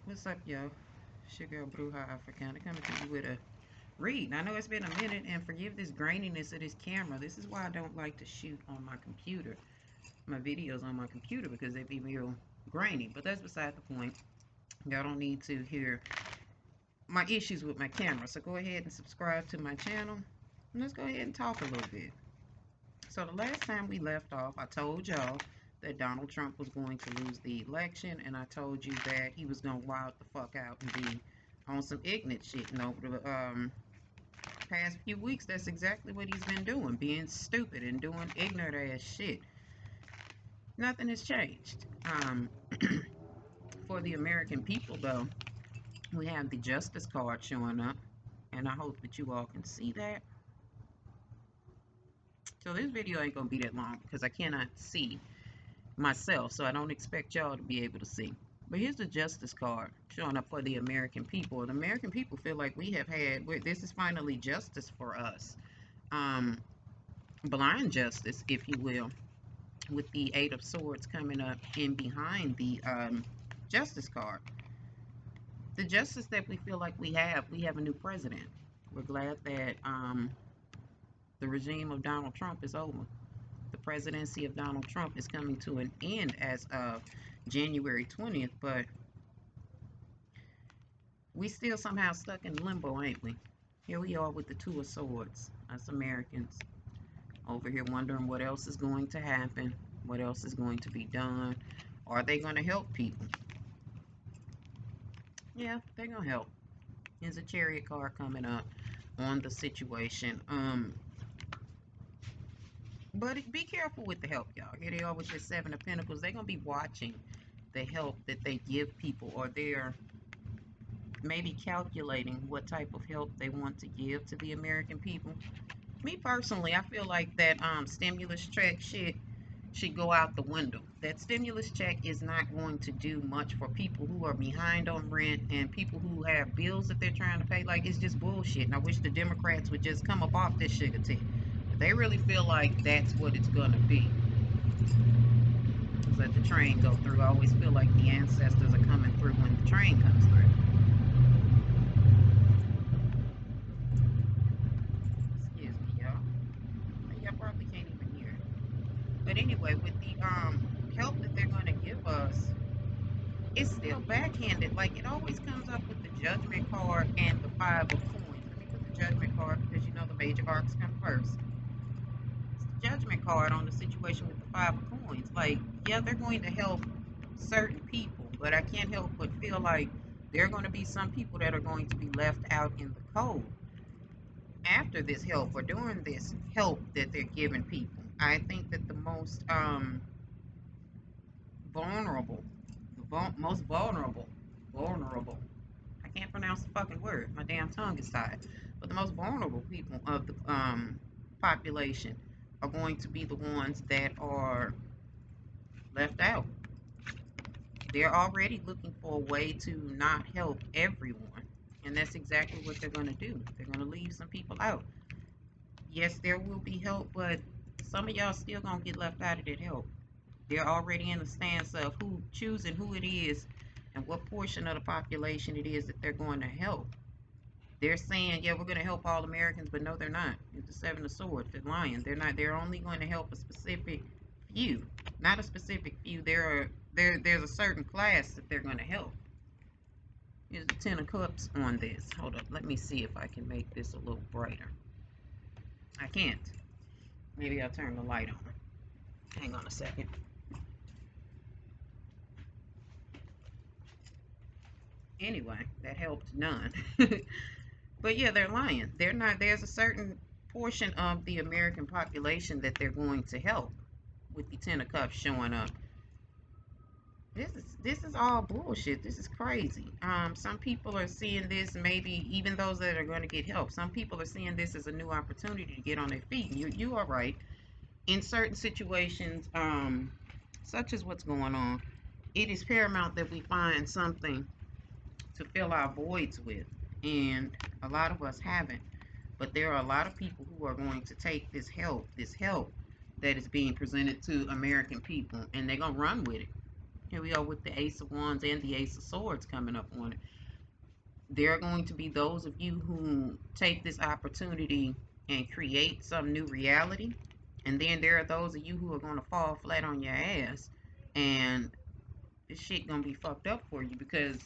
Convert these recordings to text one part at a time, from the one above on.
What's up, y'all? It's your girl Bruja-Africana coming to you with a read. I know it's been a minute, and forgive this graininess of this camera. This is why I don't like to shoot on my computer, my videos on my computer, because they be real grainy. But that's beside the point. Y'all don't need to hear my issues with my camera. So go ahead and subscribe to my channel, and let's go ahead and talk a little bit. So the last time we left off, I told y'all that Donald Trump was going to lose the election, and I told you that he was going to wild the fuck out and be on some ignorant shit. And over the past few weeks, that's exactly what he's been doing, being stupid and doing ignorant ass shit. Nothing has changed. For the American people, though, we have the Justice card showing up, and I hope that you all can see that. So this video ain't gonna be that long because I cannot see myself, so I don't expect y'all to be able to see. But here's the Justice card showing up for the American people. The American people feel like we have had, this is finally justice for us. Blind justice, if you will, with the Eight of Swords coming up in behind the Justice card. The justice that we feel like we have a new president. We're glad that the regime of Donald Trump is over. The presidency of Donald Trump is coming to an end as of January 20th, but we still somehow stuck in limbo, ain't we? Here we are with the Two of Swords, us Americans, over here wondering what else is going to happen, what else is going to be done. Are they going to help people? Yeah, they're going to help. Here's a Chariot card coming up on the situation. But be careful with the help, y'all. Here they are with the Seven of Pentacles. They're going to be watching the help that they give people, or they're maybe calculating what type of help they want to give to the American people. Me personally, I feel like that stimulus check shit should go out the window. That stimulus check is not going to do much for people who are behind on rent and people who have bills that they're trying to pay. Like, it's just bullshit. And I wish the Democrats would just come up off this sugar tip. They really feel like that's what it's gonna be. Just let the train go through. I always feel like the ancestors are coming through when the train comes through. Excuse me, y'all. Y'all probably can't even hear it. But anyway, with the help that they're gonna give us, it's still backhanded. Like, it always comes up with the Judgment card and the Five of Coins. Let me put the Judgment card because you know the Major Arcs come first. Judgment card on the situation with the Five of Coins. Like, yeah, they're going to help certain people, but I can't help but feel like there are going to be some people that are going to be left out in the cold after this help or during this help that they're giving people. I think that the most vulnerable, vulnerable, I can't pronounce the fucking word, my damn tongue is tied, but the most vulnerable people of the population are going to be the ones that are left out. They're already looking for a way to not help everyone, and that's exactly what they're going to do. They're going to leave some people out. Yes, there will be help, but some of y'all still going to get left out of that help. They're already in the stance of choosing who it is and what portion of the population it is that they're going to help. They're saying, yeah, we're going to help all Americans, but no, they're not. It's the Seven of Swords. They're lying. They're not. They're only going to help a specific few, not a specific few. There's a certain class that they're going to help. Here's the Ten of Cups on this. Hold up. Let me see if I can make this a little brighter. I can't. Maybe I'll turn the light on. Hang on a second. Anyway, that helped none. But yeah, they're lying. They're not. There's a certain portion of the American population that they're going to help with the Ten of Cups showing up. This is all bullshit. This is crazy. Some people are seeing this, maybe even those that are going to get help. Some people are seeing this as a new opportunity to get on their feet. You are right. In certain situations, such as what's going on, it is paramount that we find something to fill our voids with, and a lot of us haven't. But there are a lot of people who are going to take this help that is being presented to American people, and they're gonna run with it. Here we are with the Ace of Wands and the Ace of Swords coming up on it. There are going to be those of you who take this opportunity and create some new reality. And then there are those of you who are going to fall flat on your ass. And this shit going to be fucked up for you because,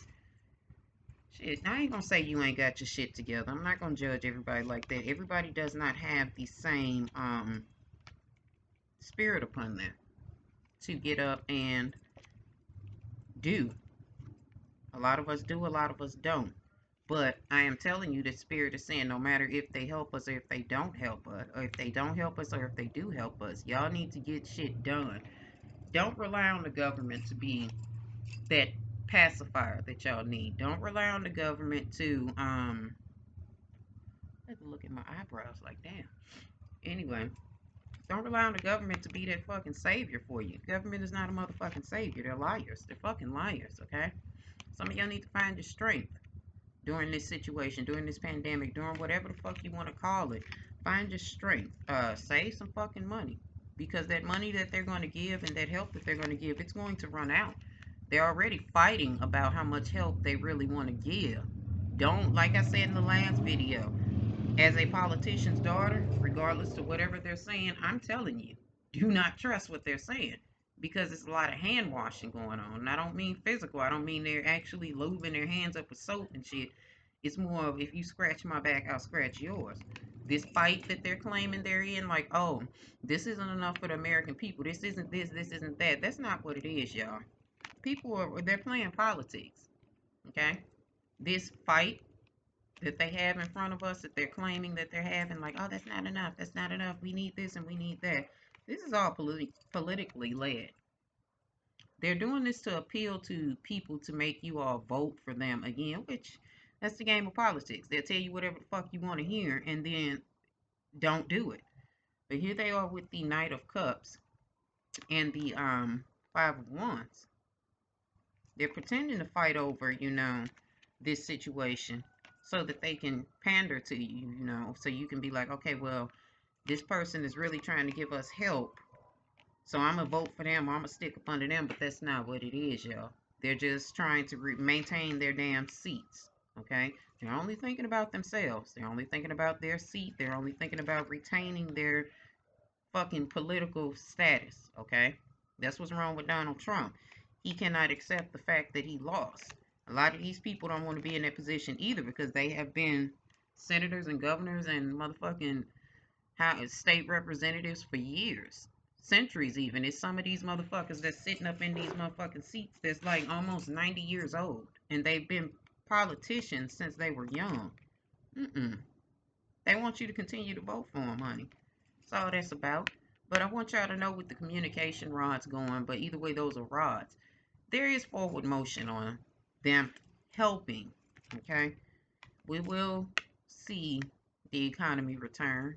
shit, I ain't going to say you ain't got your shit together. I'm not going to judge everybody like that. Everybody does not have the same spirit upon them to get up and do. A lot of us do, a lot of us don't. But I am telling you, the spirit is saying no matter if they help us or if they don't help us, or if they don't help us or if they do help us, y'all need to get shit done. Don't rely on the government to be that pacifier that y'all need. Don't rely on the government to I have to look at my eyebrows like damn. Anyway, don't rely on the government to be that fucking savior for you. The government is not a motherfucking savior. They're liars. They're fucking liars, okay? Some of y'all need to find your strength during this situation, during this pandemic, during whatever the fuck you want to call it. Find your strength. Save some fucking money. Because that money that they're going to give and that help that they're going to give, it's going to run out. They're already fighting about how much help they really want to give. Don't, like I said in the last video, as a politician's daughter, regardless to whatever they're saying, I'm telling you, do not trust what they're saying. Because there's a lot of hand washing going on. And I don't mean physical. I don't mean they're actually lubing their hands up with soap and shit. It's more of, if you scratch my back, I'll scratch yours. This fight that they're claiming they're in, like, oh, this isn't enough for the American people. This isn't this isn't that. That's not what it is, y'all. They're playing politics. Okay? This fight that they have in front of us, that they're claiming that they're having, like, oh, that's not enough. That's not enough. We need this and we need that. This is all politically led. They're doing this to appeal to people to make you all vote for them again, which that's the game of politics. They'll tell you whatever the fuck you want to hear and then don't do it. But here they are with the Knight of Cups and the Five of Wands. They're pretending to fight over, this situation so that they can pander to you, so you can be like, okay, well, this person is really trying to give us help. So I'm going to vote for them or I'm going to stick up under them, but that's not what it is, y'all. They're just trying to maintain their damn seats, okay? They're only thinking about themselves. They're only thinking about their seat. They're only thinking about retaining their fucking political status, okay? That's what's wrong with Donald Trump. He cannot accept the fact that he lost. A lot of these people don't want to be in that position either because they have been senators and governors and motherfucking state representatives for years. Centuries even. It's some of these motherfuckers that's sitting up in these motherfucking seats that's like almost 90 years old. And they've been politicians since they were young. They want you to continue to vote for them, honey. That's all that's about. But I want y'all to know with the communication rods going, but either way, those are rods. There is forward motion on them helping, okay? We will see the economy return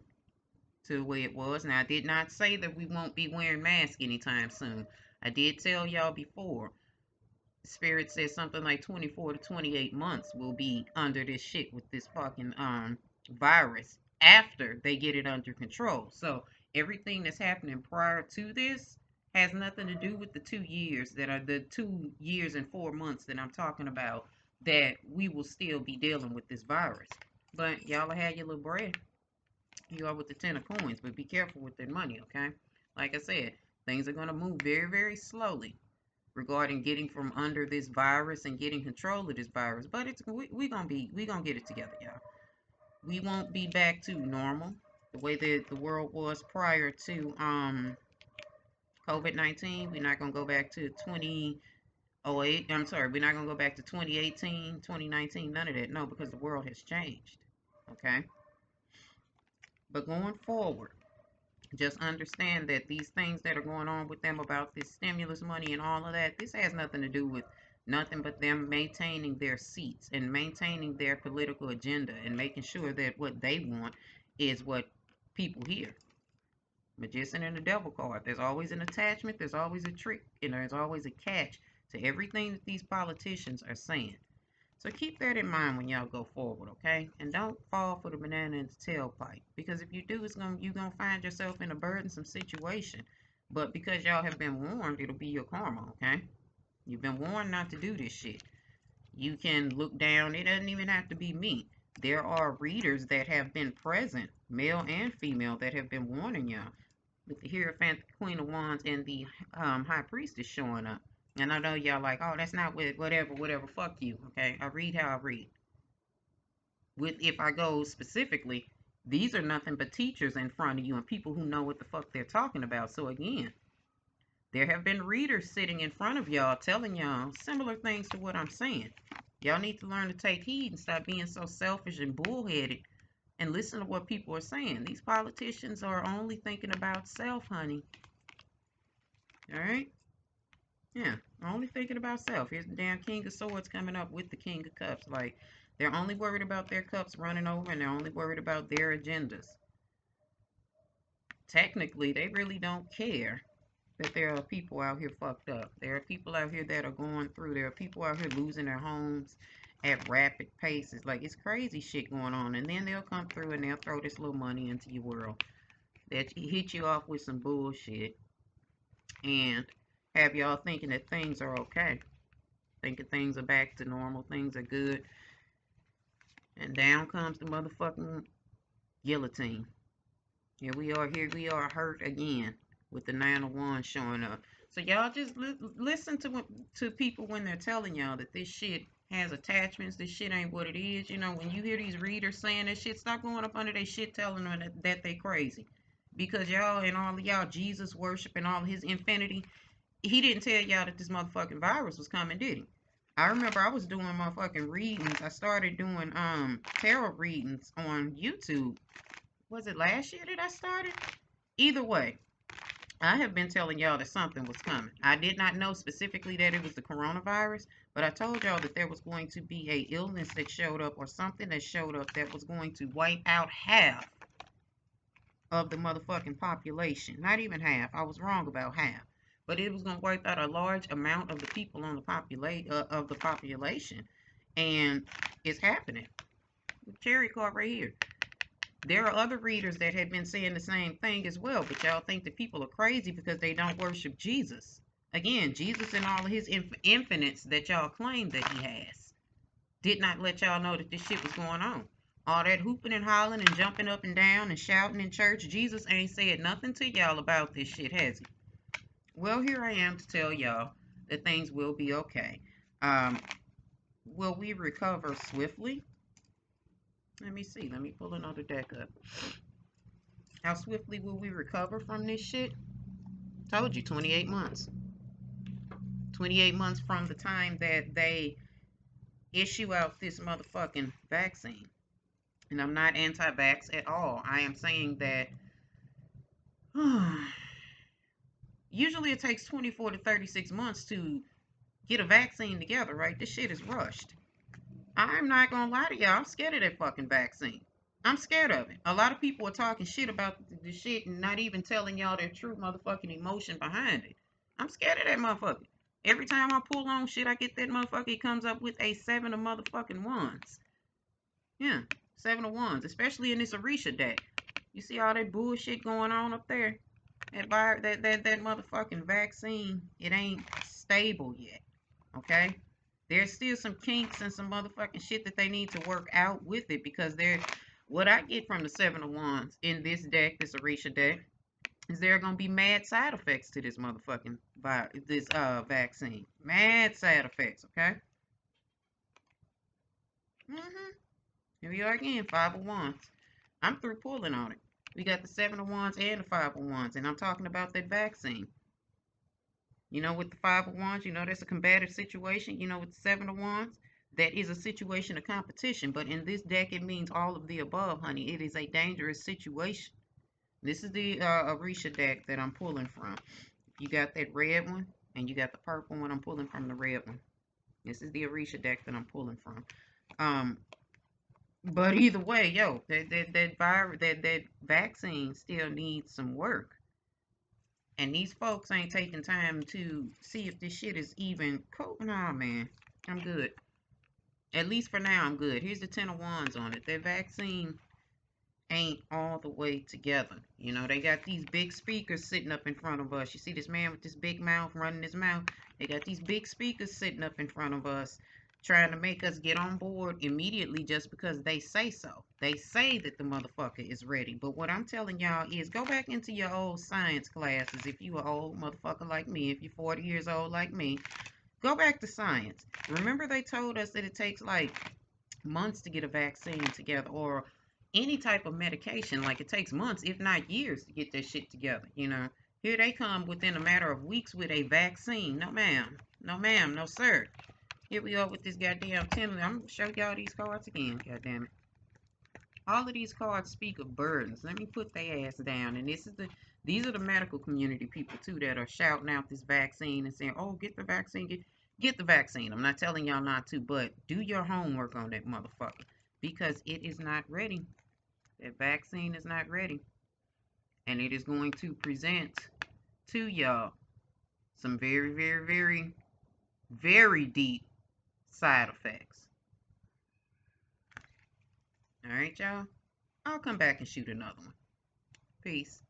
to the way it was. Now, I did not say that we won't be wearing masks anytime soon. I did tell y'all before. Spirit says something like 24 to 28 months we'll be under this shit with this fucking virus after they get it under control. So everything that's happening prior to this has nothing to do with the 2 years that are the 2 years and 4 months that I'm talking about, that we will still be dealing with this virus. But y'all will have your little bread. You are with the 10 of coins, but be careful with that money, okay? Like I said, things are going to move very, very slowly regarding getting from under this virus and getting control of this virus. But we gonna get it together, y'all. We won't be back to normal, the way that the world was prior to COVID-19. We're not gonna go back to 2008. I'm sorry, we're not gonna go back to 2018, 2019, none of that. No, because the world has changed. Okay? But going forward, just understand that these things that are going on with them about this stimulus money and all of that, this has nothing to do with nothing but them maintaining their seats and maintaining their political agenda and making sure that what they want is what people hear. Magician and the devil card. There's always an attachment, there's always a trick, and there's always a catch to everything that these politicians are saying. So keep that in mind when y'all go forward, okay? And don't fall for the banana in the tailpipe. Because if you do, you're gonna find yourself in a burdensome situation. But because y'all have been warned, it'll be your karma, okay? You've been warned not to do this shit. You can look down. It doesn't even have to be me. There are readers that have been present, male and female, that have been warning y'all. With the Hierophant, the Queen of Wands, and the High Priestess showing up. And I know y'all like, oh, that's not whatever, fuck you, okay? I read how I read. If I go specifically, these are nothing but teachers in front of you and people who know what the fuck they're talking about. So again, there have been readers sitting in front of y'all telling y'all similar things to what I'm saying. Y'all need to learn to take heed and stop being so selfish and bullheaded and listen to what people are saying. These politicians are only thinking about self, honey. All right? Yeah, only thinking about self. Here's the damn King of Swords coming up with the King of Cups. Like, they're only worried about their cups running over, and they're only worried about their agendas. Technically, they really don't care that there are people out here fucked up. There are people out here that are going through. There are people out here losing their homes at rapid paces. Like, it's crazy shit going on. And then they'll come through and they'll throw this little money into your world. That hit you off with some bullshit. And have y'all thinking that things are okay. Thinking things are back to normal. Things are good. And down comes the motherfucking guillotine. Here we are hurt again with the 9 of Wands showing up. So y'all just listen to people when they're telling y'all that this shit has attachments, this shit ain't what it is. You know, when you hear these readers saying that shit, stop going up under their shit telling them that they crazy. Because y'all and all of y'all Jesus worship and all his infinity, he didn't tell y'all that this motherfucking virus was coming, did he? I remember I was doing motherfucking readings. I started doing tarot readings on YouTube. Was it last year that I started? Either way, I have been telling y'all that something was coming. I did not know specifically that it was the coronavirus, but I told y'all that there was going to be a illness that showed up or something that showed up that was going to wipe out half of the motherfucking population. Not even half. I was wrong about half. But it was going to wipe out a large amount of the people on the population. And it's happening. The cherry card right here. There are other readers that had been saying the same thing as well, but y'all think that people are crazy because they don't worship Jesus. Again, Jesus and all of his infinites that y'all claim that he has did not let y'all know that this shit was going on. All that hooping and hollering and jumping up and down and shouting in church, Jesus ain't said nothing to y'all about this shit, has he? Well, here I am to tell y'all that things will be okay. Will we recover swiftly? Let me see. Let me pull another deck up. How swiftly will we recover from this shit? Told you, 28 months. 28 months from the time that they issue out this motherfucking vaccine. And I'm not anti-vax at all. I am saying that usually it takes 24 to 36 months to get a vaccine together, right? This shit is rushed. I'm not gonna lie to y'all. I'm scared of that fucking vaccine. I'm scared of it. A lot of people are talking shit about the shit and not even telling y'all their true motherfucking emotion behind it. I'm scared of that motherfucker. Every time I pull on shit, I get that motherfucker. It comes up with a 7 of motherfucking wands. Yeah, 7 of wands, especially in this Orisha deck. You see all that bullshit going on up there? That motherfucking vaccine, it ain't stable yet. Okay? There's still some kinks and some motherfucking shit that they need to work out with it because what I get from the 7 of Wands in this deck, this Orisha deck, is there are going to be mad side effects to this motherfucking vaccine. Mad side effects, okay? Here we are again, 5 of Wands. I'm through pulling on it. We got the 7 of Wands and the 5 of Wands, and I'm talking about that vaccine. You know, with the 5 of Wands, you know, that's a combative situation. You know, with the 7 of Wands, that is a situation of competition. But in this deck, it means all of the above, honey. It is a dangerous situation. This is the Orisha deck that I'm pulling from. You got that red one, and you got the purple one. I'm pulling from the red one. This is the Orisha deck that I'm pulling from. But either way, yo, that vaccine still needs some work. And these folks ain't taking time to see if this shit is even cool. Nah, man. I'm good. At least for now, I'm good. Here's the 10 of Wands on it. That vaccine ain't all the way together. You know, they got these big speakers sitting up in front of us. You see this man with this big mouth running his mouth? They got these big speakers sitting up in front of us trying to make us get on board immediately just because they say so. They say that the motherfucker is ready. But what I'm telling y'all is go back into your old science classes if you an old motherfucker like me, if you're 40 years old like me. Go back to science. Remember they told us that it takes like months to get a vaccine together or any type of medication. Like it takes months, if not years, to get that shit together, you know. Here they come within a matter of weeks with a vaccine. No ma'am. No ma'am. No sir. Here we are with this goddamn 10. I'm gonna show y'all these cards again, goddamn it. All of these cards speak of burdens. Let me put their ass down. And these are the medical community people too that are shouting out this vaccine and saying, "Oh, get the vaccine, get the vaccine." I'm not telling y'all not to, but do your homework on that motherfucker because it is not ready. That vaccine is not ready, and it is going to present to y'all some very, very, very, very deep side effects. All right, y'all. I'll come back and shoot another one. Peace.